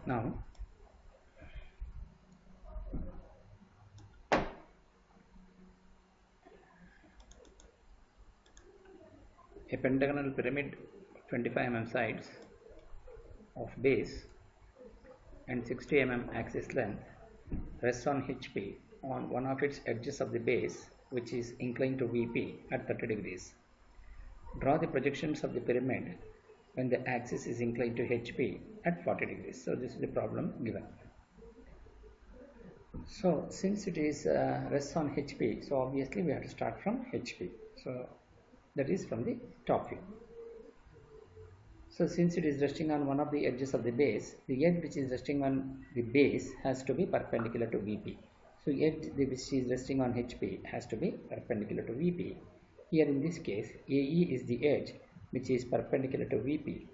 Now a pentagonal pyramid 25 mm sides of base and 60 mm axis length rests on HP on one of its edges of the base, which is inclined to VP at 30 degrees. Draw the projections of the pyramid when the axis is inclined to HP at 40 degrees. So this is the problem given. So since it is rests on HP, so obviously we have to start from HP. So that is from the top view. So since it is resting on one of the edges of the base, the edge which is resting on the base has to be perpendicular to VP. So edge which is resting on HP has to be perpendicular to VP. Here in this case, AE is the edge which is perpendicular to VP.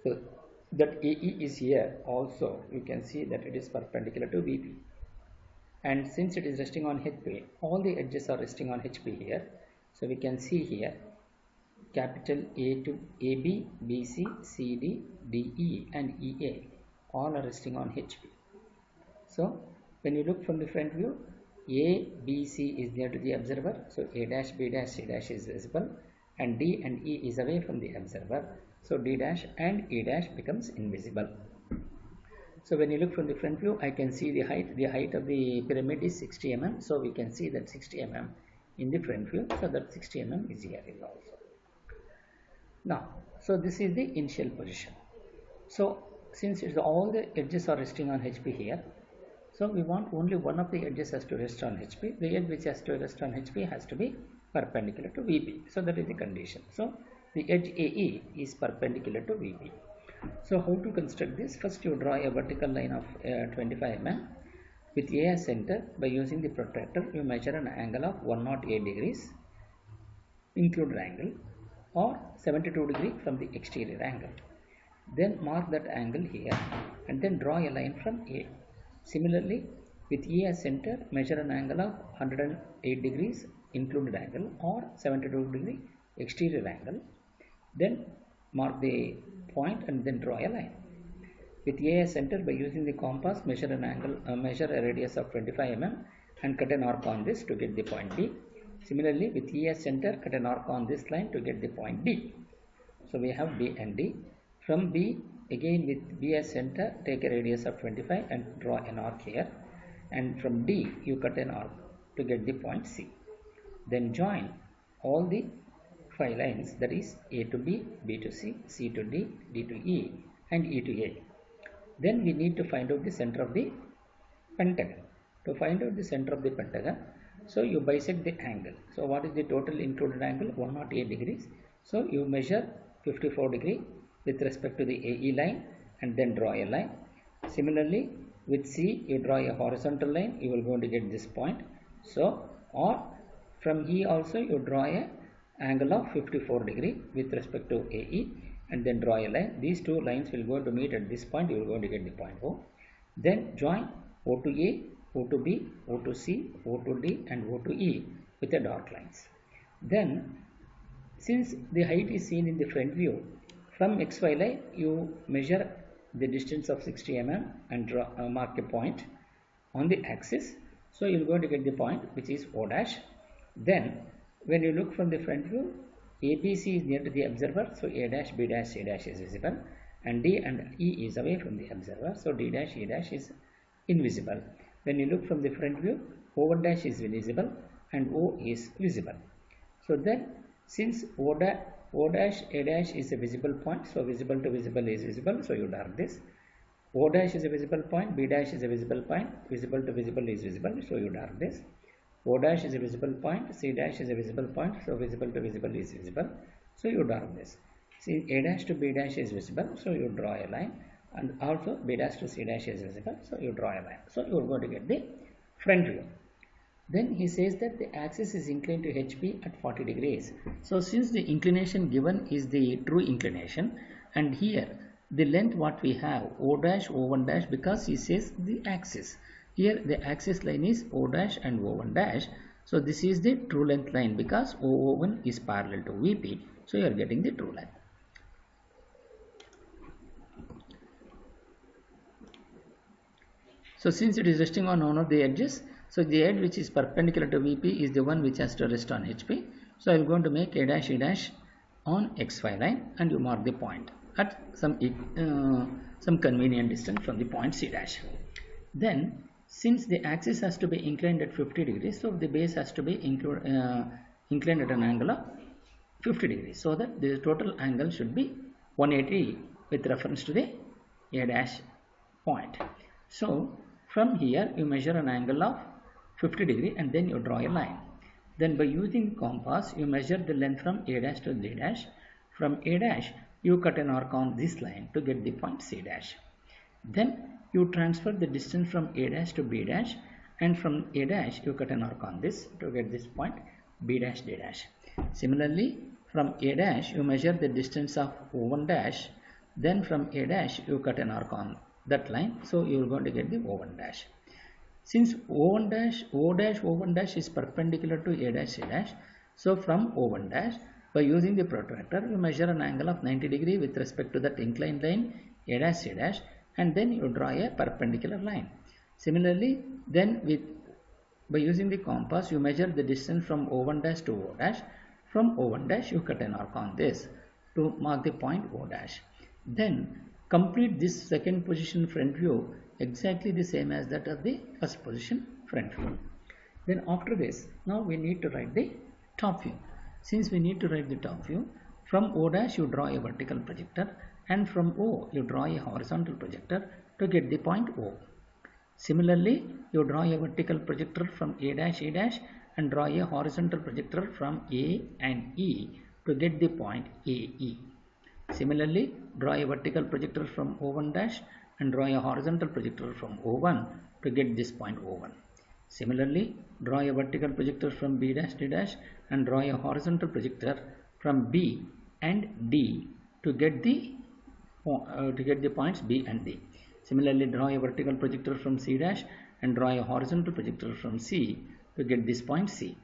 So that AE is here also, you can see that it is perpendicular to VP. And since it is resting on HP, all the edges are resting on HP here. So we can see here capital A to AB, BC, CD, DE and EA all are resting on HP. So when you look from the front view, A, B, C is near to the observer, so A dash, B dash, C dash is visible, and D and E is away from the observer, so D dash and E dash becomes invisible. So when you look from the front view, I can see the height of the pyramid is 60 mm, so we can see that 60 mm in the front view, so that 60 mm is here also. Now, so this is the initial position. So since all the edges are resting on HP here, so we want only one of the edges has to rest on HP. The edge which has to rest on HP has to be perpendicular to VP. So that is the condition. So the edge AE is perpendicular to VP. So how to construct this? First you draw a vertical line of 25 mm with A as center. By using the protractor, you measure an angle of 108 degrees included angle or 72 degree from the exterior angle. Then mark that angle here and then draw a line from A. Similarly, with E as center, measure an angle of 108 degrees included angle or 72 degree exterior angle. Then mark the point and then draw a line. With A as center, by using the compass, measure an angle, measure a radius of 25 mm and cut an arc on this to get the point B. Similarly, with E as center, cut an arc on this line to get the point D. So we have B and D. From B, again with B as center, take a radius of 25 and draw an arc here. And from D, you cut an arc to get the point C. Then join all the 5 lines, that is A to B, B to C, C to D, D to E and E to A. Then we need to find out the center of the pentagon. To find out the center of the pentagon, so you bisect the angle. So what is the total included angle? 108 degrees. So you measure 54 degree with respect to the AE line and then draw a line. Similarly, with C, you draw a horizontal line, you will going to get this point. So, or from E also you draw a angle of 54 degree with respect to AE and then draw a line. These two lines will go to meet at this point, you will going to get the point O. Then join O to A, O to B, O to C, O to D and O to E with the dark lines. Then since the height is seen in the front view, from XY line you measure the distance of 60 mm and draw, mark a point on the axis. So you are going to get the point which is O dash. Then when you look from the front view, ABC is near to the observer, so A dash, B dash, C dash is visible and D and E is away from the observer, so D dash, E dash is invisible. When you look from the front view, O1 dash is visible and O is visible. So then since O dash, A dash is a visible point, so visible to visible is visible, so you dark this. O dash is a visible point, B dash is a visible point, visible to visible is visible, so you dark this. O dash is a visible point, C dash is a visible point, so visible to visible is visible, so you dark this. See, A dash to B dash is visible, so you draw a line, and also B dash to C dash is visible, so you draw a line. So you are going to get the front view. Then he says that the axis is inclined to HP at 40 degrees. So since the inclination given is the true inclination, and here the length what we have O dash, O1 dash, because he says the axis. Here the axis line is O dash and O1 dash. So this is the true length line because O1 is parallel to VP. So you are getting the true length. So since it is resting on one of the edges, so the edge which is perpendicular to VP is the one which has to rest on HP. So I am going to make A dash on XY line, and you mark the point at some convenient distance from the point C dash. Then since the axis has to be inclined at 50 degrees, so the base has to be inclined at an angle of 50 degrees, so that the total angle should be 180 with reference to the A dash point. So from here you measure an angle of 50 degree and then you draw a line. Then by using the compass you measure the length from A dash to D dash. From A dash you cut an arc on this line to get the point C dash. Then you transfer the distance from A dash to B dash, and from A dash you cut an arc on this to get this point B dash D dash. Similarly, from A dash you measure the distance of O1 dash, then from A dash you cut an arc on that line, so you are going to get the O1 dash. Since O1 dash, O1 dash is perpendicular to A dash C dash, so from O1 dash by using the protractor you measure an angle of 90 degree with respect to that inclined line A dash C dash, and then you draw a perpendicular line. Similarly, then by using the compass you measure the distance from O1 dash to O dash. From O1 dash you cut an arc on this to mark the point O dash. Then complete this second position front view exactly the same as that of the first position front view. Then after this, now we need to write the top view. Since we need to write the top view, from O dash you draw a vertical projector, and from O you draw a horizontal projector to get the point O. Similarly, you draw a vertical projector from A dash E dash and draw a horizontal projector from A and E to get the point AE. Similarly, draw a vertical projector from O1 dash and draw a horizontal projector from O1 to get this point O1. Similarly, draw a vertical projector from B dash D dash and draw a horizontal projector from B and D to get the points B and D. Similarly, draw a vertical projector from C dash and draw a horizontal projector from C to get this point C.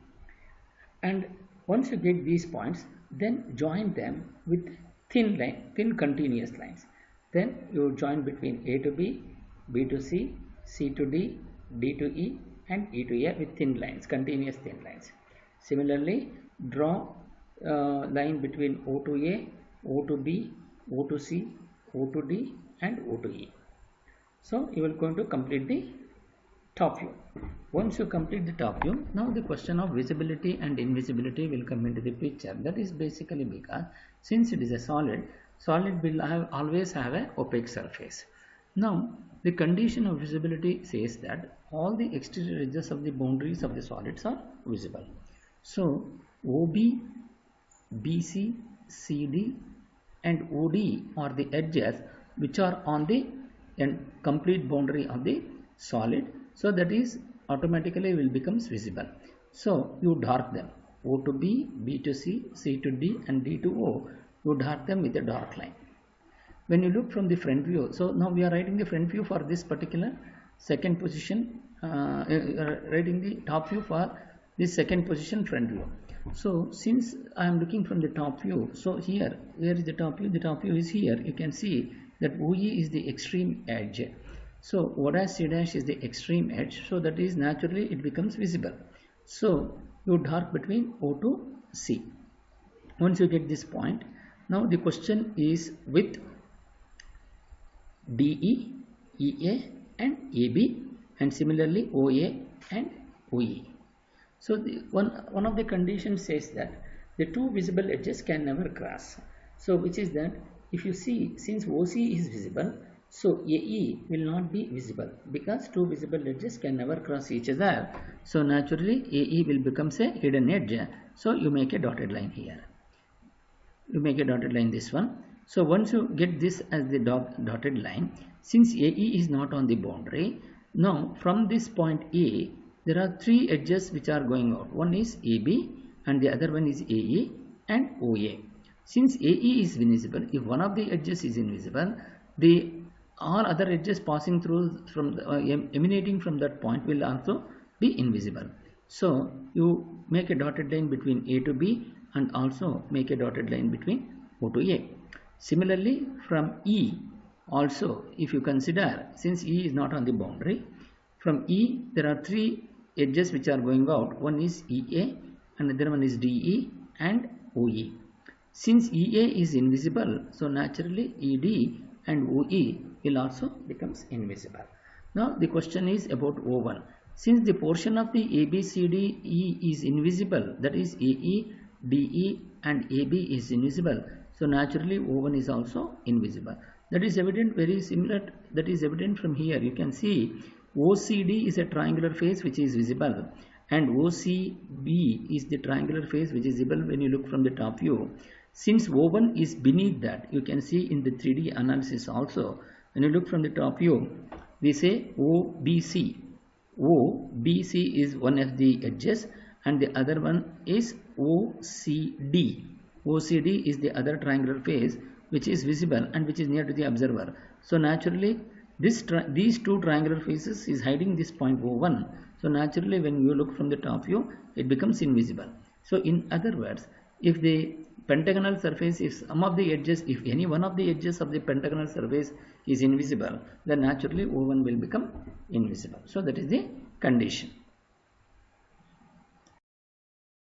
And once you get these points, then join them with thin continuous lines. Then you join between A to B, B to C, C to D, D to E, and E to A with thin lines, continuous thin lines. Similarly, draw a line between O to A, O to B, O to C, O to D, and O to E. So you are going to complete the top view. Once you complete the top view, now the question of visibility and invisibility will come into the picture. That is basically because since it is a solid will always have an opaque surface. Now the condition of visibility says that all the exterior edges of the boundaries of the solids are visible. So OB, BC, CD and OD are the edges which are on the complete boundary of the solid, so that is automatically will becomes visible. So you dark them, O to B, B to C, C to D and D to O, you dark them with a dark line. When you look from the front view, so now we are writing the front view for this particular second position, writing the top view for this second position front view. So since I am looking from the top view, so here where is the top view? The top view is here. You can see that OE is the extreme edge. So O dash C dash is the extreme edge, so that is naturally it becomes visible. So you dark between O to C. Once you get this point, now the question is with DE, EA and AB, and similarly OA and OE. So one of the conditions says that the two visible edges can never cross. So which is that if you see, since OC is visible, so AE will not be visible because two visible edges can never cross each other. So naturally AE will become a hidden edge. So you make a dotted line here. You make a dotted line this one. So once you get this as the dotted line, since AE is not on the boundary, now from this point A, there are three edges which are going out. One is AB and the other one is AE and OA. Since AE is invisible, if one of the edges is invisible, all other edges passing through from emanating from that point will also be invisible. So you make a dotted line between A to B and also make a dotted line between O to A. Similarly, from E Also, if you consider, since E is not on the boundary, from E there are three edges which are going out. One is EA, another one is DE and OE. Since EA is invisible, so naturally ED and OE will also becomes invisible. Now the question is about O1. Since the portion of the ABCDE is invisible, that is AE, DE and AB is invisible, so naturally O1 is also invisible. That is evident, very similar, that is evident from here. You can see OCD is a triangular face which is visible, and OCB is the triangular face which is visible when you look from the top view. Since O1 is beneath that, you can see in the 3D analysis also, when you look from the top view, we say OBC. OBC is one of the edges and the other one is OCD. OCD is the other triangular face which is visible and which is near to the observer. So naturally these two triangular faces is hiding this point O1. So naturally when you look from the top view, it becomes invisible. So in other words, if the pentagonal surface, if some of the edges, if any one of the edges of the pentagonal surface is invisible, then naturally O1 will become invisible. So that is the condition.